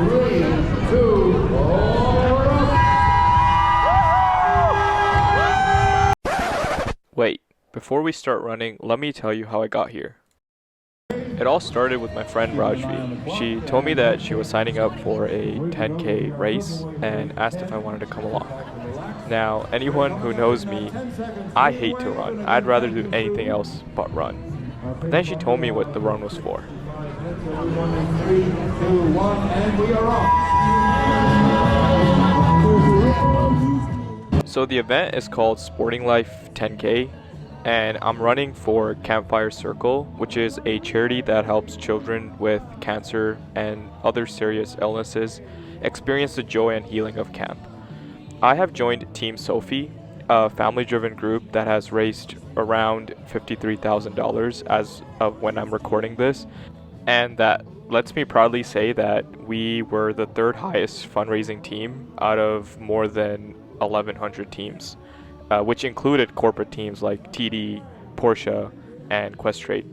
3, 2, 1. Wait, before we start running, let me tell you how I got here. It all started with my friend Rajvi. She told me that she was signing up for a 10K race and asked if I wanted to come along. Now, anyone who knows me, I hate to run. I'd rather do anything else but run. But then she told me what the run was for. 3, 2, 1, and we are off. So the event is called Sporting Life 10K, and I'm running for Campfire Circle, which is a charity that helps children with cancer and other serious illnesses experience the joy and healing of camp. I have joined Team Sophie, a family-driven group that has raised around $53,000 as of when I'm recording this, and that lets me proudly say that we were the third highest fundraising team out of more than 1,100 teams, which included corporate teams like TD, Porsche, and Questrade.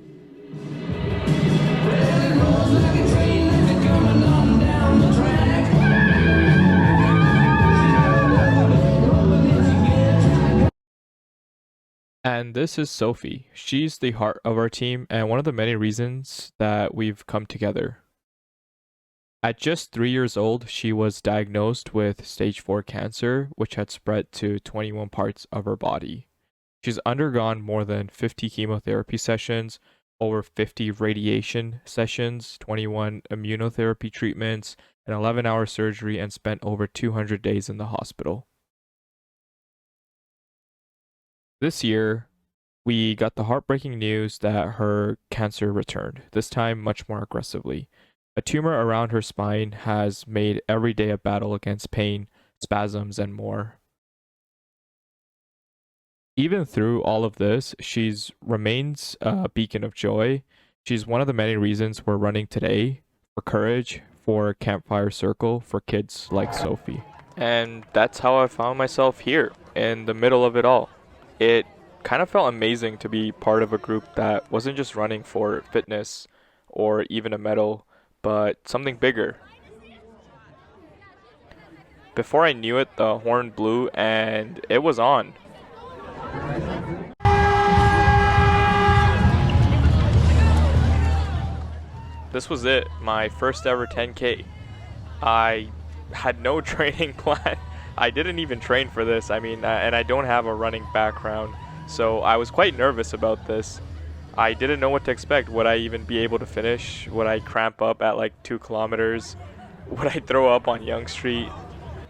And this is Sophie. She's the heart of our team and one of the many reasons that we've come together. At just 3 years old, she was diagnosed with stage 4 cancer, which had spread to 21 parts of her body. She's undergone more than 50 chemotherapy sessions, over 50 radiation sessions, 21 immunotherapy treatments, an 11-hour surgery, and spent over 200 days in the hospital. This year, we got the heartbreaking news that her cancer returned, this time much more aggressively. A tumor around her spine has made every day a battle against pain, spasms, and more. Even through all of this, she's remains a beacon of joy. She's one of the many reasons we're running today, for courage, for Campfire Circle, for kids like Sophie. And that's how I found myself here, in the middle of it all. It kind of felt amazing to be part of a group that wasn't just running for fitness or even a medal, but something bigger. Before I knew it, the horn blew and it was on. This was it, my first ever 10K. I had no training plan. I didn't even train for this. And I don't have a running background, so I was quite nervous about this. I didn't know what to expect. Would I even be able to finish? Would I cramp up at like 2 kilometers? Would I throw up on Yonge Street?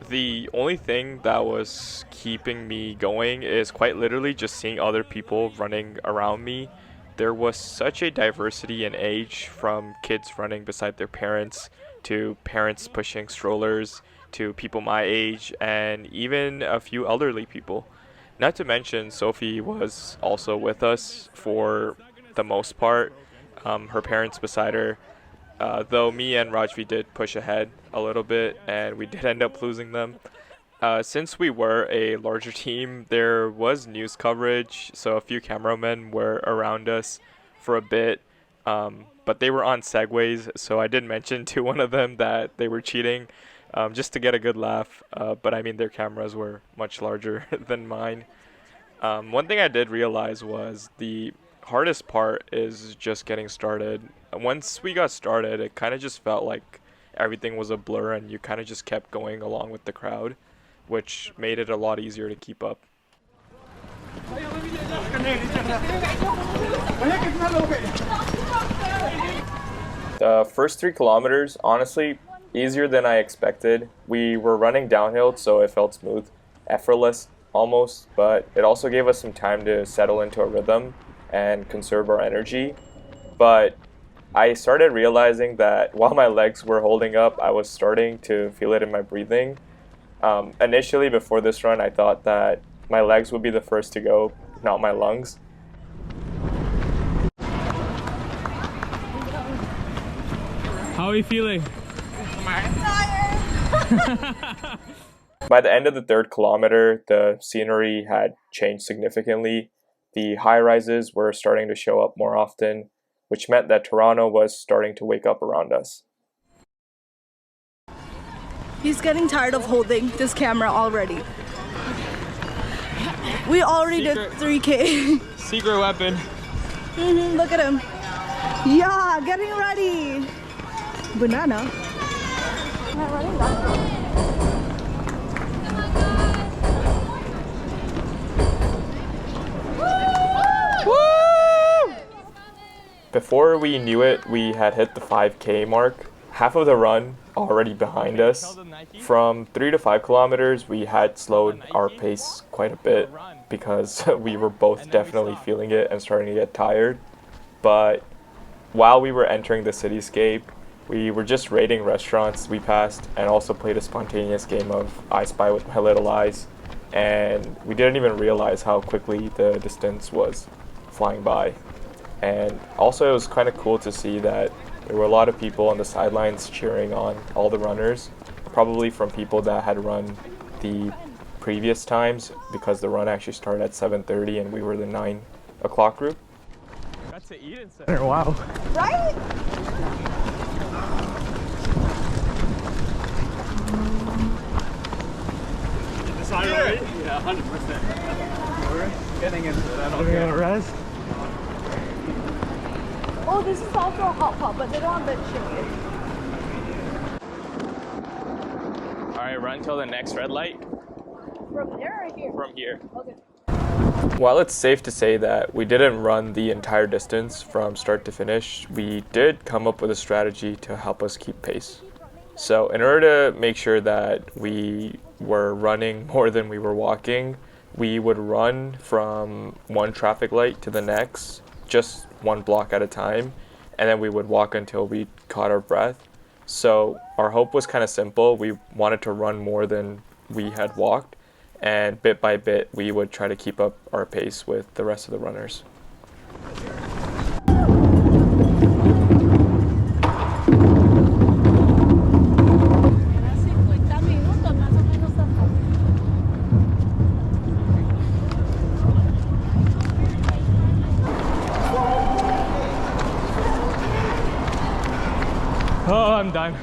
The only thing that was keeping me going is quite literally just seeing other people running around me. There was such a diversity in age, from kids running beside their parents, to parents pushing strollers, to people my age, and even a few elderly people. Not to mention, Sophie was also with us for the most part, her parents beside her, though me and Rajvi did push ahead a little bit, and we did end up losing them. Since we were a larger team, there was news coverage, so a few cameramen were around us for a bit, but they were on segways, so I did mention to one of them that they were cheating, just to get a good laugh, but their cameras were much larger than mine. One thing I did realize was the hardest part is just getting started. Once we got started, it kind of just felt like everything was a blur and you kind of just kept going along with the crowd, which made it a lot easier to keep up. The first 3 kilometers, honestly, easier than I expected. We were running downhill, so it felt smooth, effortless almost, but it also gave us some time to settle into a rhythm and conserve our energy. But I started realizing that while my legs were holding up, I was starting to feel it in my breathing. Initially, before this run, I thought that my legs would be the first to go, not my lungs. How are you feeling? I'm tired. By the end of the 3rd kilometer, the scenery had changed significantly. The high-rises were starting to show up more often, which meant that Toronto was starting to wake up around us. He's getting tired of holding this camera already. We already did 3K. Secret weapon. Look at him. Yeah, getting ready. Banana. Am I running that? Before we knew it, we had hit the 5K mark. Half of the run already behind us. From 3 to 5 kilometers, we had slowed our pace quite a bit because we were both definitely feeling it and starting to get tired. But while we were entering the cityscape, we were just raiding restaurants we passed and also played a spontaneous game of I Spy with My Little Eyes. And we didn't even realize how quickly the distance was flying by. And also it was kind of cool to see that there were a lot of people on the sidelines cheering on all the runners, probably from people that had run the previous times because the run actually started at 7:30 and we were the 9 o'clock group. Got to eat in center. Wow. Right? Decided yeah, 100%. We're getting into that. We're gonna rest. Oh, this is also a hot pot, but they don't have that chicken. Alright, run till the next red light. From there or here? From here. Okay. While it's safe to say that we didn't run the entire distance from start to finish, we did come up with a strategy to help us keep pace. So in order to make sure that we were running more than we were walking, we would run from one traffic light to the next, just one block at a time, and then we would walk until we caught our breath. So our hope was kind of simple. We wanted to run more than we had walked, and bit by bit we would try to keep up our pace with the rest of the runners. Oh, I'm done.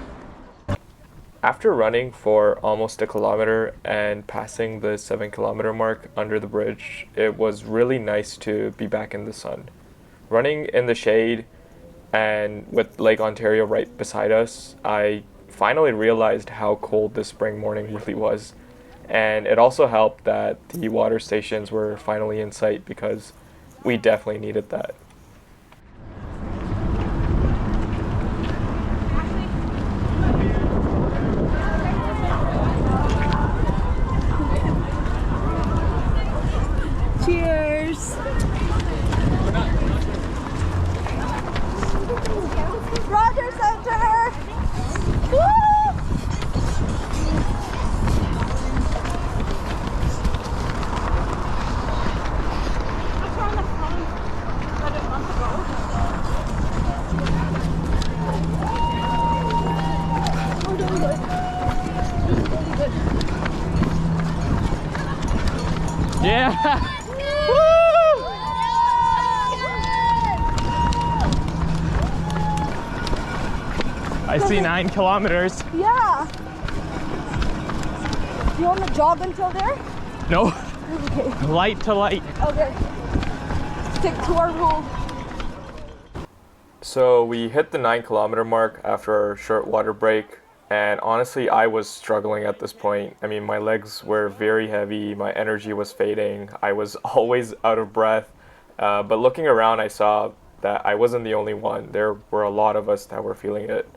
After running for almost a kilometer and passing the 7-kilometer mark under the bridge, it was really nice to be back in the sun. Running in the shade and with Lake Ontario right beside us, I finally realized how cold this spring morning really was. And it also helped that the water stations were finally in sight because we definitely needed that. Cheers! Roger Center! Woo! We're doing good. Really good. Yeah. I see 9 kilometers. Yeah. You want to jog until there? No. Okay. Light to light. Okay. Stick to our rule. So we hit the 9-kilometer mark after our short water break, and honestly I was struggling at this point. I mean, my legs were very heavy, my energy was fading, I was always out of breath, but looking around I saw that I wasn't the only one. There were a lot of us that were feeling it.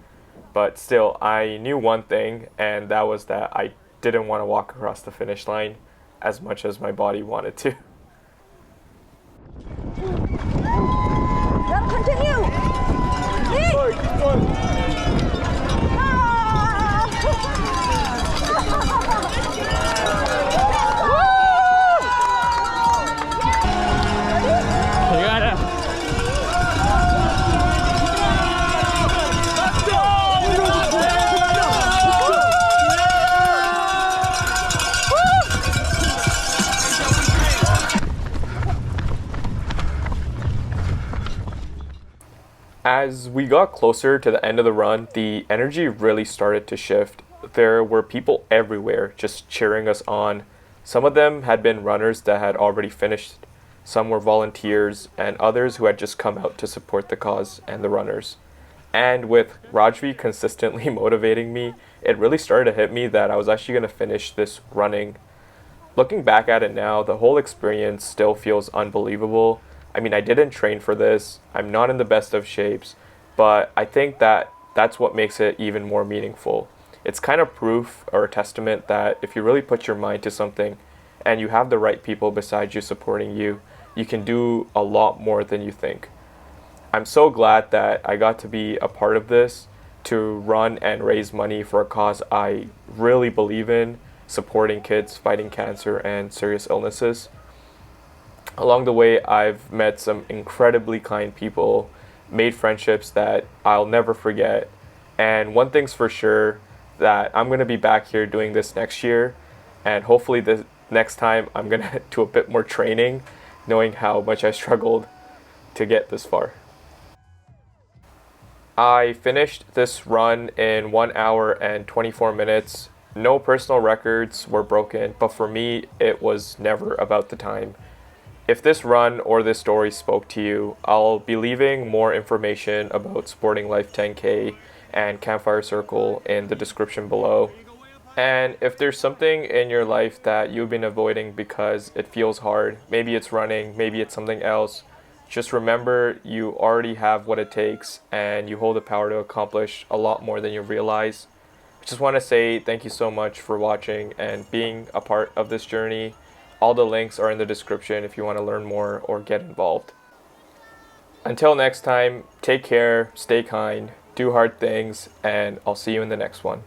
But still, I knew one thing, and that was that I didn't want to walk across the finish line as much as my body wanted to. Gotta continue! You gotta. As we got closer to the end of the run, the energy really started to shift, there were people everywhere just cheering us on. Some of them had been runners that had already finished, some were volunteers, and others who had just come out to support the cause and the runners. And with Rajvi consistently motivating me, it really started to hit me that I was actually going to finish this running. Looking back at it now, the whole experience still feels unbelievable. I mean, I didn't train for this, I'm not in the best of shapes, but I think that that's what makes it even more meaningful. It's kind of proof or a testament that if you really put your mind to something and you have the right people beside you supporting you, you can do a lot more than you think. I'm so glad that I got to be a part of this, to run and raise money for a cause I really believe in, supporting kids fighting cancer and serious illnesses. Along the way, I've met some incredibly kind people, made friendships that I'll never forget, and one thing's for sure, that I'm going to be back here doing this next year, and hopefully the next time I'm going to do a bit more training, knowing how much I struggled to get this far. I finished this run in 1 hour and 24 minutes. No personal records were broken, but for me, it was never about the time. If this run or this story spoke to you, I'll be leaving more information about Sporting Life 10K and Campfire Circle in the description below. And if there's something in your life that you've been avoiding because it feels hard, maybe it's running, maybe it's something else, just remember you already have what it takes and you hold the power to accomplish a lot more than you realize. I just want to say thank you so much for watching and being a part of this journey. All the links are in the description if you want to learn more or get involved. Until next time, take care, stay kind, do hard things, and I'll see you in the next one.